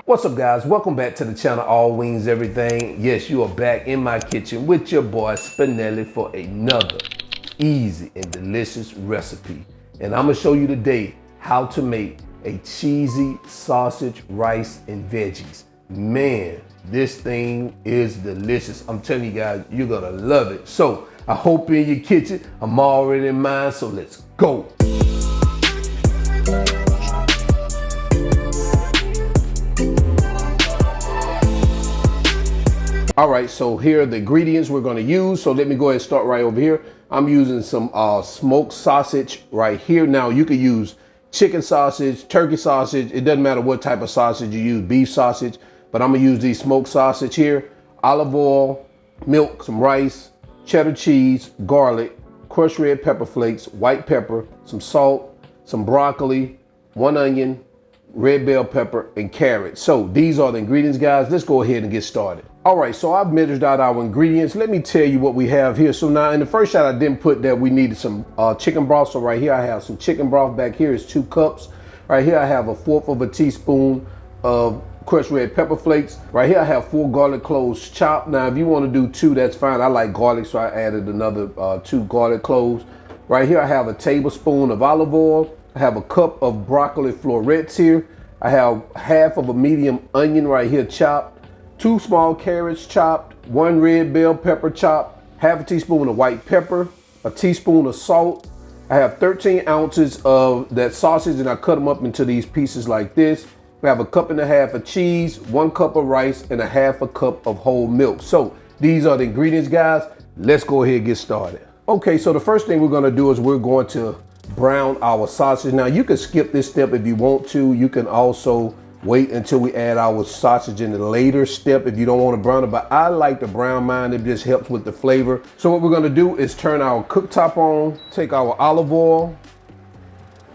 What's up, guys? Welcome back to the channel, All Wings Everything. Yes, you are back in my kitchen with your boy Spinelli for another easy and delicious recipe. And I'm gonna show you today how to make a cheesy sausage, rice, and veggies. Man, this thing is delicious. I'm telling you guys, you're gonna love it. So I hope you're in your kitchen. I'm already in mine, so let's go. All right, so here are the ingredients we're gonna use. So let me go ahead and start right over here. I'm using some smoked sausage right here. Now you could use chicken sausage, turkey sausage. It doesn't matter what type of sausage you use, beef sausage, but I'm gonna use these smoked sausage here. Olive oil, milk, some rice, cheddar cheese, garlic, crushed red pepper flakes, white pepper, some salt, some broccoli, 1 onion, red bell pepper, and carrot. So these are the ingredients, guys. Let's go ahead and get started. All right, so I've measured out our ingredients. Let me tell you what we have here. So now in the first shot, I didn't put that we needed some chicken broth. So right here, I have some chicken broth. Back here is 2 cups. Right here, I have 1/4 of a teaspoon of crushed red pepper flakes. Right here, I have 4 garlic cloves chopped. Now, if you want to do 2, that's fine. I like garlic, so I added another 2 garlic cloves. Right here, I have a tablespoon of olive oil. I have a cup of broccoli florets here. I have 1/2 of a medium onion right here chopped. 2 small carrots chopped, 1 red bell pepper chopped, 1/2 teaspoon of white pepper, a teaspoon of salt. I have 13 ounces of that sausage, and I cut them up into these pieces like this. I have 1.5 cups of cheese, 1 cup of rice, and 1/2 cup of whole milk. So these are the ingredients, guys. Let's go ahead and get started. Okay, so the first thing we're gonna do is we're going to brown our sausage. Now you can skip this step if you want to. You can also wait until we add our sausage in the later step if you don't want to brown it, but I like to brown mine. It just helps with the flavor. So what we're going to do is turn our cooktop on, take our olive oil,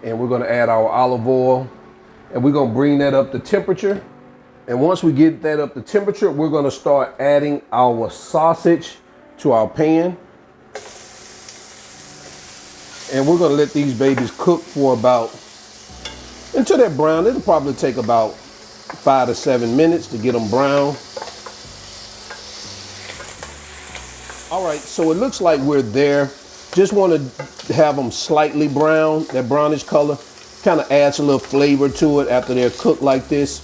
and we're going to add our olive oil, and we're going to bring that up to temperature. And once we get that up to temperature, we're going to start adding our sausage to our pan. And we're going to let these babies cook for about until they're brown. It'll probably take about 5 to 7 minutes to get them brown. All right, so it looks like we're there. Just want to have them slightly brown. That brownish color kind of adds a little flavor to it after they're cooked like this,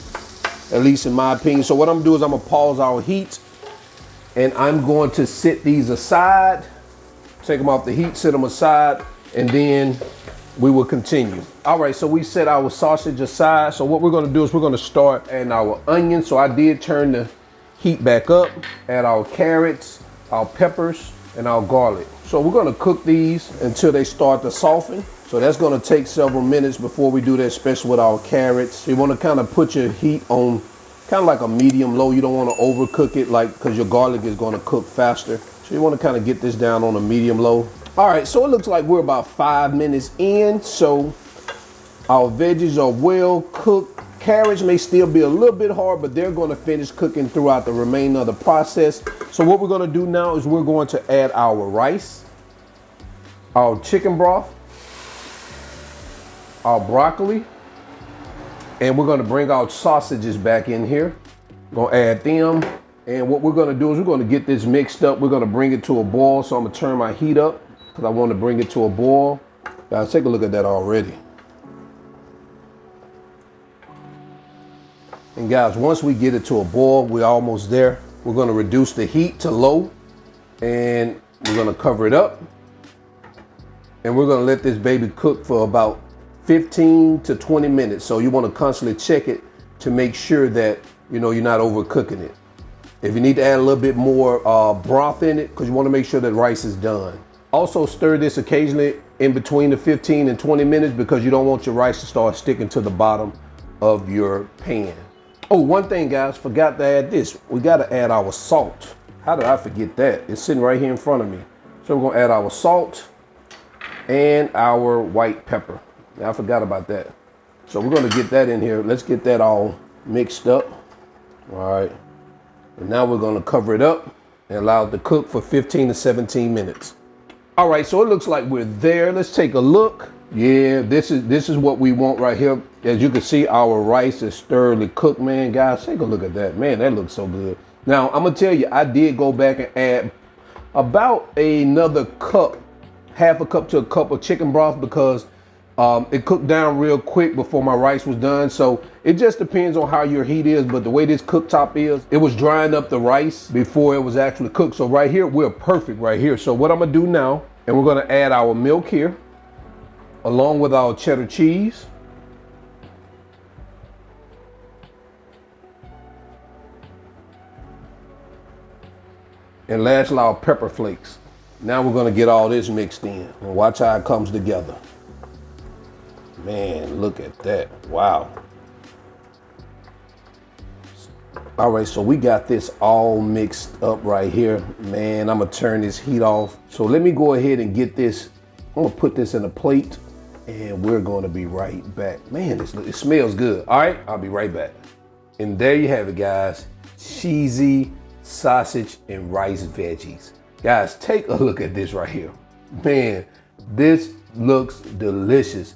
at least in my opinion. So what I'm gonna do is I'm gonna pause our heat, and I'm going to set these aside, take them off the heat, set them aside, and then we will continue. All right, so we set our sausage aside. So what we're gonna do is we're gonna start adding our onions. So I did turn the heat back up, add our carrots, our peppers, and our garlic. So we're gonna cook these until they start to soften. So that's gonna take several minutes before we do that, especially with our carrots. You wanna kind of put your heat on kind of like a medium low. You don't wanna overcook it, like, because your garlic is gonna cook faster. So you wanna kind of get this down on a medium low. All right, so it looks like we're about 5 minutes in. So our veggies are well cooked. Carrots may still be a little bit hard, but they're gonna finish cooking throughout the remainder of the process. So what we're gonna do now is we're going to add our rice, our chicken broth, our broccoli, and we're gonna bring our sausages back in here. We're gonna add them. And what we're gonna do is we're gonna get this mixed up. We're gonna bring it to a boil. So I'm gonna turn my heat up because I want to bring it to a boil. Guys, take a look at that already. And guys, once we get it to a boil, we're almost there. We're gonna reduce the heat to low, and we're gonna cover it up. And we're gonna let this baby cook for about 15 to 20 minutes. So you wanna constantly check it to make sure that, you know, you're not overcooking it. If you need to add a little bit more broth in it, because you wanna make sure that rice is done. Also stir this occasionally in between the 15 and 20 minutes because you don't want your rice to start sticking to the bottom of your pan. Oh, one thing, guys, forgot to add this. We gotta add our salt. How did I forget that? It's sitting right here in front of me. So we're gonna add our salt and our white pepper. Now, I forgot about that. So we're gonna get that in here. Let's get that all mixed up. All right. And now we're gonna cover it up and allow it to cook for 15 to 17 minutes. All right, so it looks like we're there. Let's take a look. Yeah, this is what we want right here. As you can see, our rice is thoroughly cooked, man. Guys, take a look at that. Man, that looks so good. Now, I'm gonna tell you, I did go back and add about another cup, half a cup to a cup of chicken broth, because it cooked down real quick before my rice was done. So it just depends on how your heat is, but the way this cooktop is, it was drying up the rice before it was actually cooked. So right here, we're perfect right here. So what I'm gonna do now, and we're gonna add our milk here, along with our cheddar cheese. And lastly, our pepper flakes. Now we're gonna get all this mixed in and watch how it comes together. Man, look at that, wow. All right, so we got this all mixed up right here. Man, I'm gonna turn this heat off. So let me go ahead and get this. I'm gonna put this in a plate and we're gonna be right back. Man, it smells good. All right, I'll be right back. And there you have it, guys. Cheesy sausage and rice veggies. Guys, take a look at this right here. Man, this looks delicious.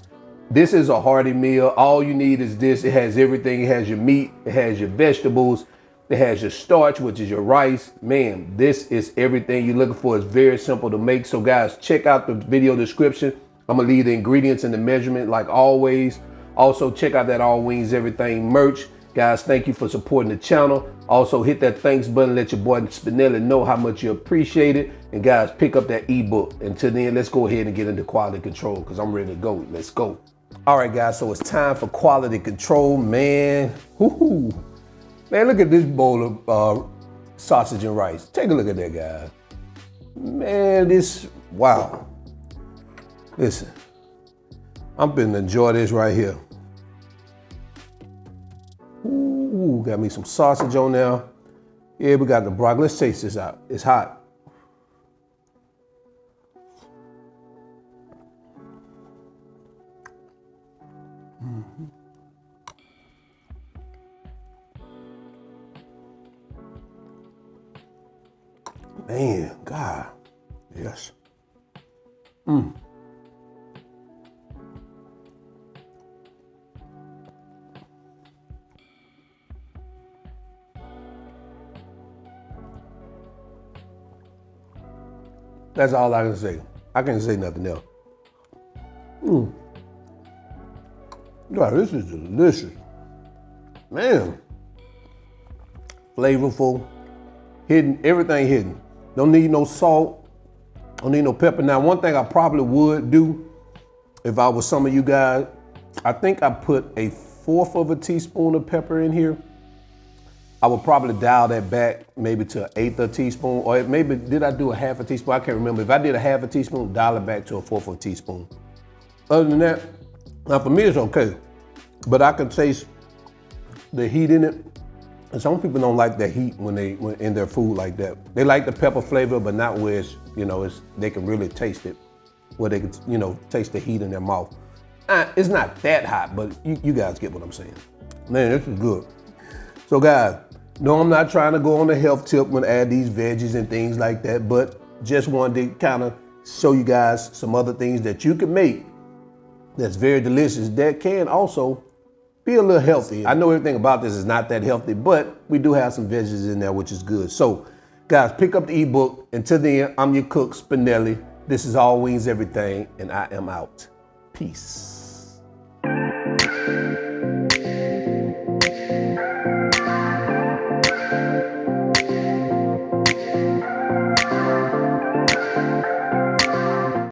This is a hearty meal. All you need is this. It has everything. It has your meat, it has your vegetables, it has your starch, which is your rice. Man, this is everything you're looking for. It's very simple to make. So guys, check out the video description. I'm gonna leave the ingredients and the measurement like always. Also, check out that All Wings Everything merch. Guys, thank you for supporting the channel. Also, hit that thanks button. Let your boy Spinelli know how much you appreciate it. And guys, pick up that ebook. Until then, let's go ahead and get into quality control because I'm ready to go. Let's go. All right, guys, so it's time for quality control, man. Woo-hoo. Man, look at this bowl of sausage and rice. Take a look at that, guys. Man, wow. Listen, I'm gonna enjoy this right here. Ooh, got me some sausage on there. Yeah, we got the broccoli. Let's taste this out. It's hot. Mm-hmm. Man, God, yes. That's all I can say. I can't say nothing else. God, this is delicious. Man. Flavorful, hidden, everything hidden. Don't need no salt, don't need no pepper. Now, one thing I probably would do if I was some of you guys, I think I put 1/4 of a teaspoon of pepper in here. I would probably dial that back maybe to 1/8 of a teaspoon, or maybe, did I do 1/2 a teaspoon? I can't remember. If I did 1/2 a teaspoon, dial it back to 1/4 of a teaspoon. Other than that, now for me it's okay, but I can taste the heat in it. And some people don't like that heat when in their food like that. They like the pepper flavor, but not where it's, they can really taste it, where they can, taste the heat in their mouth. It's not that hot, but you guys get what I'm saying. Man, this is good. So guys, no, I'm not trying to go on the health tip when I add these veggies and things like that, but just wanted to kind of show you guys some other things that you can make that's very delicious that can also be a little healthy. I know everything about this is not that healthy, but we do have some veggies in there, which is good. So guys, pick up the ebook. Until then, I'm your cook, Spinelli. This is All Wings Everything, and I am out. Peace.